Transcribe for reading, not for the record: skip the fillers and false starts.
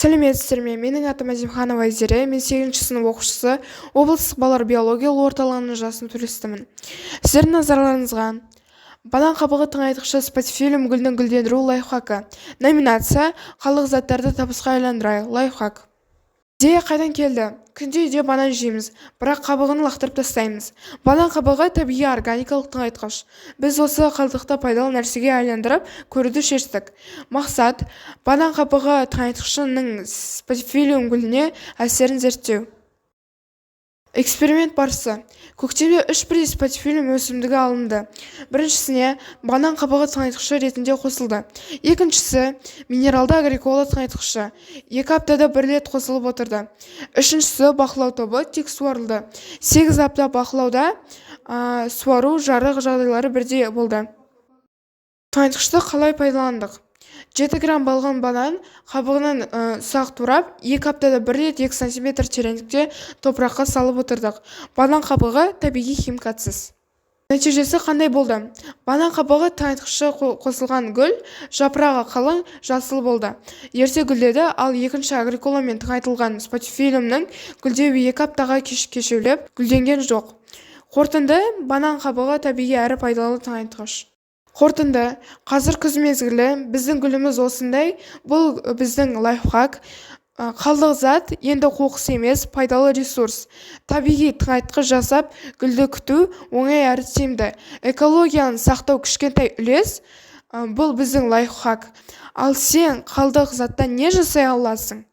Сәлеметсіздер ме? Менің атым Азимханова Айзере, мен 8-ші сынып оқушысы, облыстық балалар биологиялық орталығының жас туристімін. Сіздердің назарларыңызға банан қабығы тыңайтқышы спатифилум гүлдің гүлдендіру лайфхакі. Номинация: қалдық заттарды табысқа айландырайық. Лайфхак. Идея қайдан келді? Күнде үйде банан жейміз, бірақ қабығын лақтырып тастаймыз. Банан қабығы табиғи органикалық тыңайтқыш. Біз осы қалдықты пайдалы нәрсеге айландырып көруді шештік. Мақсат: банан қабығы тыңайтқышының спатифилум гүліне әсерін зерттеу. Эксперимент барысы: көктемде 3 бірдей спатифилум өсімдігі алынды. Біріншісіне банан қабығы тыңайтқышы ретінде қосылды. Екіншісі минералды агрикола тыңайтқышы. 2 аптада 1 рет қосылып отырды. Үшіншісі бақылау тобы тек суарылды. 8 апта бақылауда суару жарық жағдайлары бірдей болды. Тыңайтқышты қалай пайдаландық? 7 грамм балған банан қабығынан ұсақ турап, 2 аптада 1 рет 2 см тереңдікте топыраққа салып отырдық. Банан қабығы табиғи химикатсыз. Нәтижесі қандай болды? Банан қабығы тыңайтқышы қосылған гүл жапырағы қалың жасыл болды. Ерте гүлдеді, ал екінші агриколамен тыңайтылған спатифилумның гүлдеуі 2 аптаға кешеулеп гүлденген жоқ. Қорытынды: банан қабығы табиғи әрі пайдалы тыңайтқыш. Қорытынды: қазір күз мезгілі, біздің гүліміз осындай. Бұл біздің лайфхак. Қалдық зат енді қоқыс емес, пайдалы ресурс. Табиғи тыңайтқыш жасап, гүлді күту оңай әрі тиімді. Экологияны сақтау кішкентай үлес. Бұл біздің лайфхак. Ал сен қалдық заттан не жасай аласың?